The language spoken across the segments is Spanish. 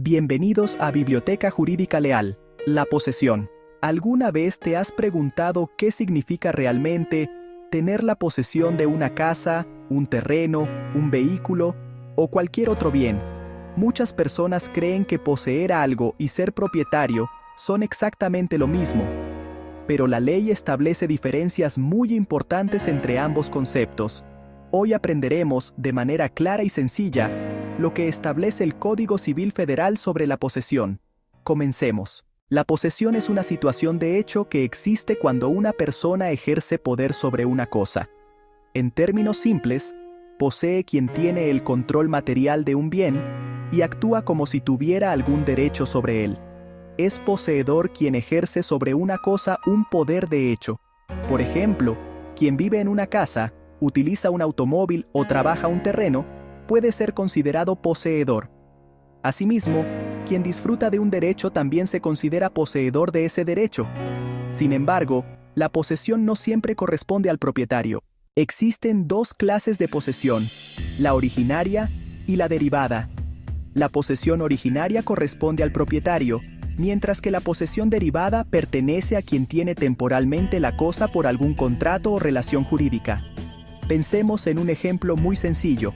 Bienvenidos a Biblioteca Jurídica Leal, la posesión. ¿Alguna vez te has preguntado qué significa realmente tener la posesión de una casa, un terreno, un vehículo o cualquier otro bien? Muchas personas creen que poseer algo y ser propietario son exactamente lo mismo, pero la ley establece diferencias muy importantes entre ambos conceptos. Hoy aprenderemos, de manera clara y sencilla, lo que establece el Código Civil Federal sobre la posesión. Comencemos. La posesión es una situación de hecho que existe cuando una persona ejerce poder sobre una cosa. En términos simples, posee quien tiene el control material de un bien y actúa como si tuviera algún derecho sobre él. Es poseedor quien ejerce sobre una cosa un poder de hecho. Por ejemplo, quien vive en una casa, utiliza un automóvil o trabaja un terreno, puede ser considerado poseedor. Asimismo, quien disfruta de un derecho también se considera poseedor de ese derecho. Sin embargo, la posesión no siempre corresponde al propietario. Existen dos clases de posesión, la originaria y la derivada. La posesión originaria corresponde al propietario, mientras que la posesión derivada pertenece a quien tiene temporalmente la cosa por algún contrato o relación jurídica. Pensemos en un ejemplo muy sencillo.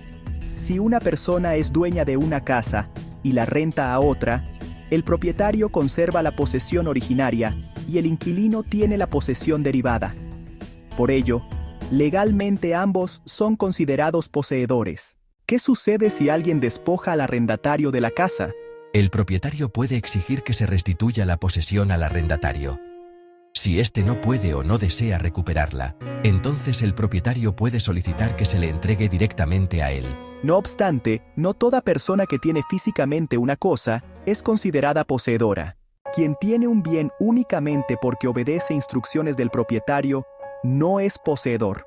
Si una persona es dueña de una casa y la renta a otra, el propietario conserva la posesión originaria y el inquilino tiene la posesión derivada. Por ello, legalmente ambos son considerados poseedores. ¿Qué sucede si alguien despoja al arrendatario de la casa? El propietario puede exigir que se restituya la posesión al arrendatario. Si éste no puede o no desea recuperarla, entonces el propietario puede solicitar que se le entregue directamente a él. No obstante, no toda persona que tiene físicamente una cosa es considerada poseedora. Quien tiene un bien únicamente porque obedece instrucciones del propietario no es poseedor.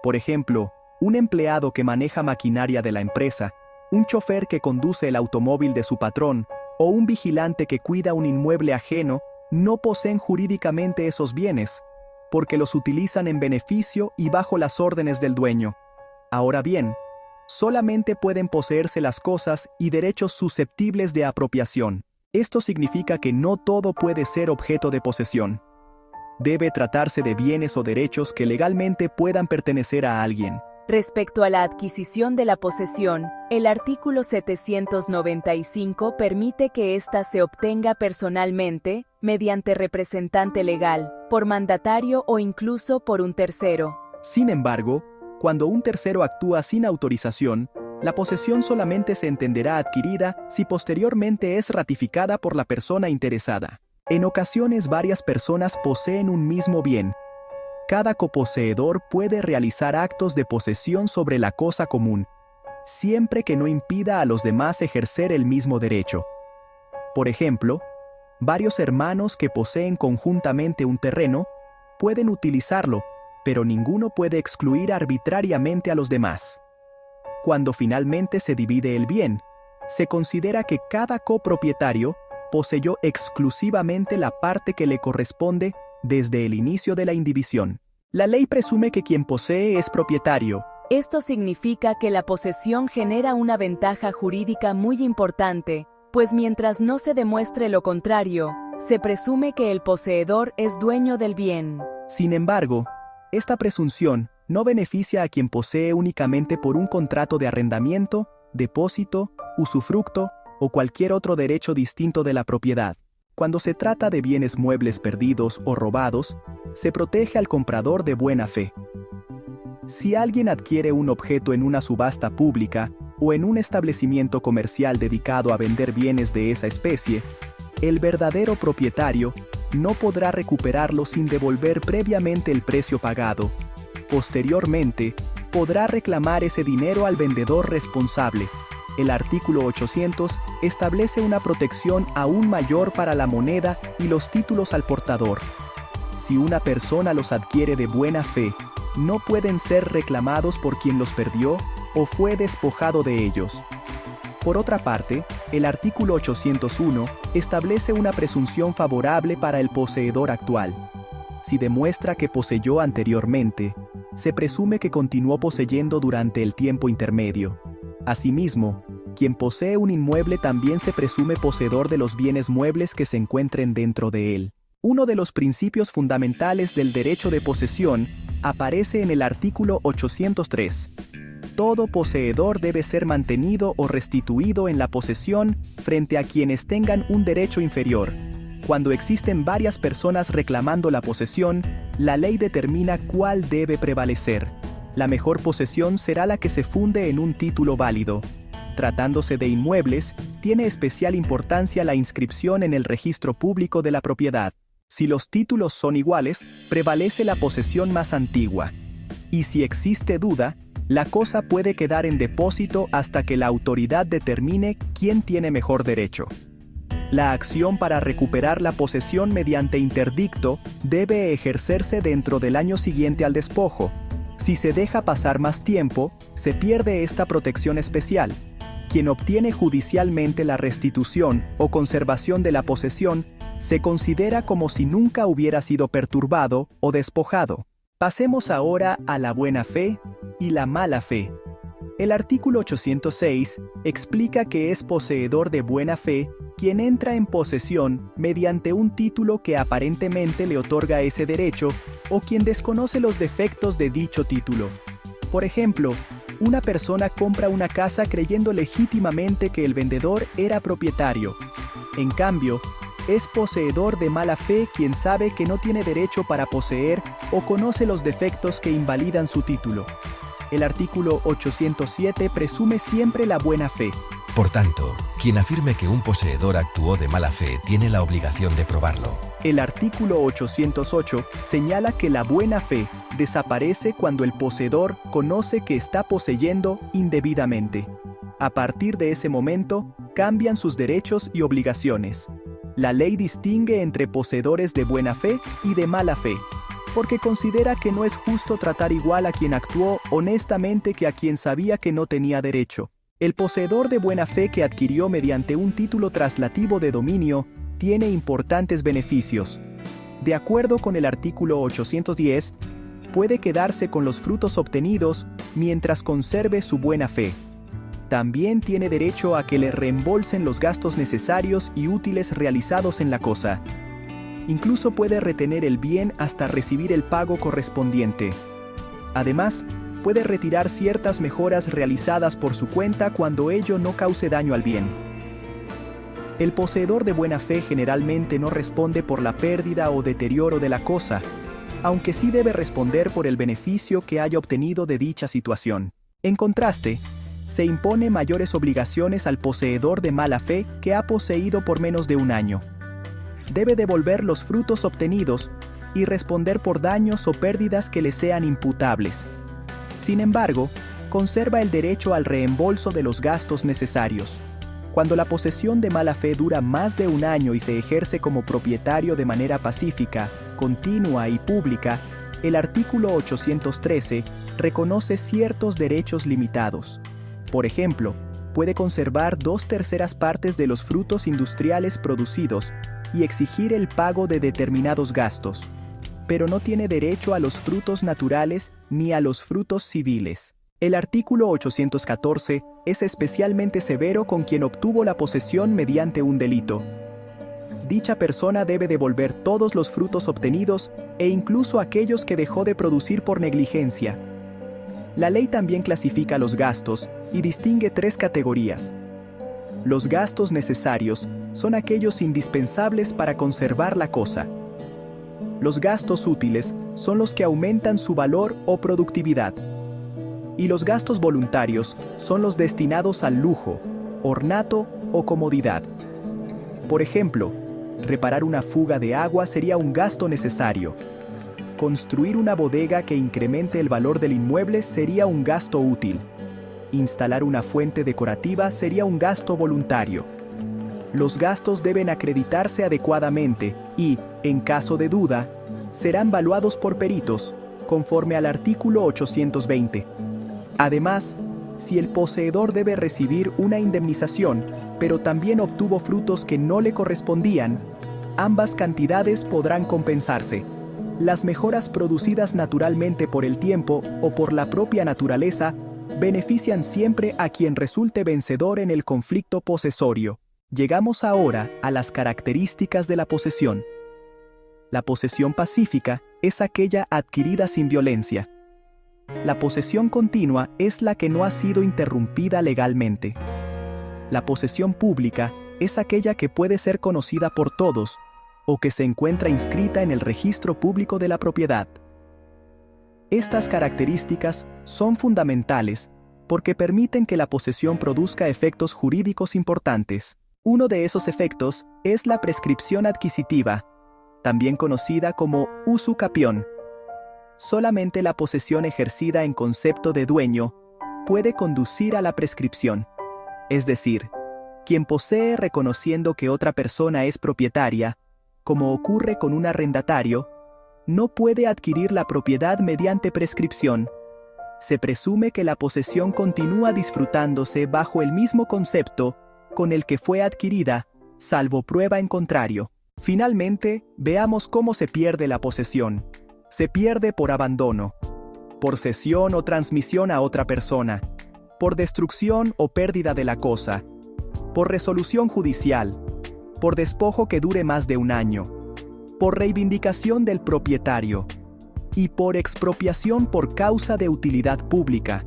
Por ejemplo, un empleado que maneja maquinaria de la empresa, un chofer que conduce el automóvil de su patrón o un vigilante que cuida un inmueble ajeno no poseen jurídicamente esos bienes, porque los utilizan en beneficio y bajo las órdenes del dueño. Ahora bien, solamente pueden poseerse las cosas y derechos susceptibles de apropiación. Esto significa que no todo puede ser objeto de posesión. Debe tratarse de bienes o derechos que legalmente puedan pertenecer a alguien. Respecto a la adquisición de la posesión, el artículo 795 permite que ésta se obtenga personalmente, mediante representante legal, por mandatario o incluso por un tercero. Sin embargo, cuando un tercero actúa sin autorización, la posesión solamente se entenderá adquirida si posteriormente es ratificada por la persona interesada. En ocasiones varias personas poseen un mismo bien. Cada coposeedor puede realizar actos de posesión sobre la cosa común, siempre que no impida a los demás ejercer el mismo derecho. Por ejemplo, varios hermanos que poseen conjuntamente un terreno pueden utilizarlo, pero ninguno puede excluir arbitrariamente a los demás. Cuando finalmente se divide el bien, se considera que cada copropietario poseyó exclusivamente la parte que le corresponde desde el inicio de la indivisión. La ley presume que quien posee es propietario. Esto significa que la posesión genera una ventaja jurídica muy importante, pues mientras no se demuestre lo contrario, se presume que el poseedor es dueño del bien. Sin embargo, esta presunción no beneficia a quien posee únicamente por un contrato de arrendamiento, depósito, usufructo o cualquier otro derecho distinto de la propiedad. Cuando se trata de bienes muebles perdidos o robados, se protege al comprador de buena fe. Si alguien adquiere un objeto en una subasta pública o en un establecimiento comercial dedicado a vender bienes de esa especie, el verdadero propietario no podrá recuperarlo sin devolver previamente el precio pagado. Posteriormente, podrá reclamar ese dinero al vendedor responsable. El artículo 800 establece una protección aún mayor para la moneda y los títulos al portador. Si una persona los adquiere de buena fe, no pueden ser reclamados por quien los perdió o fue despojado de ellos. Por otra parte, el artículo 801 establece una presunción favorable para el poseedor actual. Si demuestra que poseyó anteriormente, se presume que continuó poseyendo durante el tiempo intermedio. Asimismo, Quien posee un inmueble también se presume poseedor de los bienes muebles que se encuentren dentro de él. Uno de los principios fundamentales del derecho de posesión aparece en el artículo 803. Todo poseedor debe ser mantenido o restituido en la posesión frente a quienes tengan un derecho inferior. Cuando existen varias personas reclamando la posesión, la ley determina cuál debe prevalecer. La mejor posesión será la que se funde en un título válido. Tratándose de inmuebles, tiene especial importancia la inscripción en el registro público de la propiedad. Si los títulos son iguales, prevalece la posesión más antigua. Y si existe duda, la cosa puede quedar en depósito hasta que la autoridad determine quién tiene mejor derecho. La acción para recuperar la posesión mediante interdicto debe ejercerse dentro del año siguiente al despojo. Si se deja pasar más tiempo, se pierde esta protección especial. Quien obtiene judicialmente la restitución o conservación de la posesión se considera como si nunca hubiera sido perturbado o despojado. Pasemos ahora a la buena fe y la mala fe. El artículo 806 explica que es poseedor de buena fe quien entra en posesión mediante un título que aparentemente le otorga ese derecho o quien desconoce los defectos de dicho título. Por ejemplo, una persona compra una casa creyendo legítimamente que el vendedor era propietario. En cambio, es poseedor de mala fe quien sabe que no tiene derecho para poseer o conoce los defectos que invalidan su título. El artículo 807 presume siempre la buena fe. Por tanto, quien afirme que un poseedor actuó de mala fe tiene la obligación de probarlo. El artículo 808 señala que la buena fe desaparece cuando el poseedor conoce que está poseyendo indebidamente. A partir de ese momento, cambian sus derechos y obligaciones. La ley distingue entre poseedores de buena fe y de mala fe, porque considera que no es justo tratar igual a quien actuó honestamente que a quien sabía que no tenía derecho. El poseedor de buena fe que adquirió mediante un título traslativo de dominio tiene importantes beneficios. De acuerdo con el artículo 810, puede quedarse con los frutos obtenidos mientras conserve su buena fe. También tiene derecho a que le reembolsen los gastos necesarios y útiles realizados en la cosa. Incluso puede retener el bien hasta recibir el pago correspondiente. Además, puede retirar ciertas mejoras realizadas por su cuenta cuando ello no cause daño al bien. El poseedor de buena fe generalmente no responde por la pérdida o deterioro de la cosa, aunque sí debe responder por el beneficio que haya obtenido de dicha situación. En contraste, se impone mayores obligaciones al poseedor de mala fe que ha poseído por menos de un año. Debe devolver los frutos obtenidos y responder por daños o pérdidas que le sean imputables. Sin embargo, conserva el derecho al reembolso de los gastos necesarios. Cuando la posesión de mala fe dura más de un año y se ejerce como propietario de manera pacífica, continua y pública, el artículo 813 reconoce ciertos derechos limitados. Por ejemplo, puede conservar 2/3 partes de los frutos industriales producidos y exigir el pago de determinados gastos, pero no tiene derecho a los frutos naturales ni a los frutos civiles. El artículo 814 es especialmente severo con quien obtuvo la posesión mediante un delito. Dicha persona debe devolver todos los frutos obtenidos e incluso aquellos que dejó de producir por negligencia. La ley también clasifica los gastos y distingue 3 categorías. Los gastos necesarios son aquellos indispensables para conservar la cosa. Los gastos útiles son los que aumentan su valor o productividad. Y los gastos voluntarios son los destinados al lujo, ornato o comodidad. Por ejemplo, reparar una fuga de agua sería un gasto necesario. Construir una bodega que incremente el valor del inmueble sería un gasto útil. Instalar una fuente decorativa sería un gasto voluntario. Los gastos deben acreditarse adecuadamente y, en caso de duda, serán valuados por peritos, conforme al artículo 820. Además, si el poseedor debe recibir una indemnización, pero también obtuvo frutos que no le correspondían, ambas cantidades podrán compensarse. Las mejoras producidas naturalmente por el tiempo o por la propia naturaleza benefician siempre a quien resulte vencedor en el conflicto posesorio. Llegamos ahora a las características de la posesión. La posesión pacífica es aquella adquirida sin violencia. La posesión continua es la que no ha sido interrumpida legalmente. La posesión pública es aquella que puede ser conocida por todos o que se encuentra inscrita en el registro público de la propiedad. Estas características son fundamentales porque permiten que la posesión produzca efectos jurídicos importantes. Uno de esos efectos es la prescripción adquisitiva, también conocida como usu capión. Solamente la posesión ejercida en concepto de dueño puede conducir a la prescripción. Es decir, quien posee reconociendo que otra persona es propietaria, como ocurre con un arrendatario, no puede adquirir la propiedad mediante prescripción. Se presume que la posesión continúa disfrutándose bajo el mismo concepto con el que fue adquirida, salvo prueba en contrario. Finalmente, veamos cómo se pierde la posesión. Se pierde por abandono, por cesión o transmisión a otra persona, por destrucción o pérdida de la cosa, por resolución judicial, por despojo que dure más de un año, por reivindicación del propietario y por expropiación por causa de utilidad pública.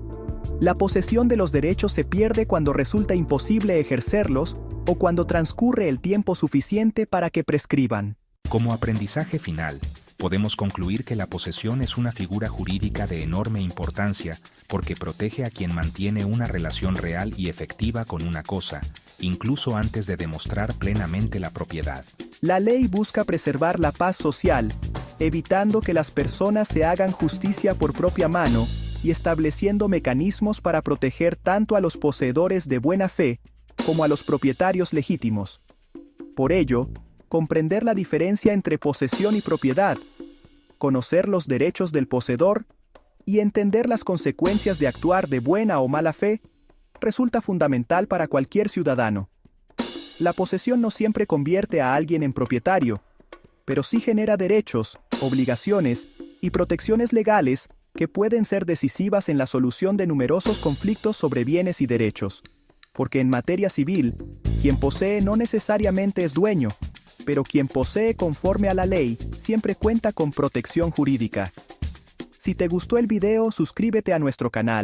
La posesión de los derechos se pierde cuando resulta imposible ejercerlos o cuando transcurre el tiempo suficiente para que prescriban. Como aprendizaje final, podemos concluir que la posesión es una figura jurídica de enorme importancia porque protege a quien mantiene una relación real y efectiva con una cosa, incluso antes de demostrar plenamente la propiedad. La ley busca preservar la paz social, evitando que las personas se hagan justicia por propia mano y estableciendo mecanismos para proteger tanto a los poseedores de buena fe como a los propietarios legítimos. Por ello, comprender la diferencia entre posesión y propiedad, conocer los derechos del poseedor y entender las consecuencias de actuar de buena o mala fe resulta fundamental para cualquier ciudadano. La posesión no siempre convierte a alguien en propietario, pero sí genera derechos, obligaciones y protecciones legales que pueden ser decisivas en la solución de numerosos conflictos sobre bienes y derechos. Porque en materia civil, quien posee no necesariamente es dueño, pero quien posee conforme a la ley siempre cuenta con protección jurídica. Si te gustó el video, suscríbete a nuestro canal.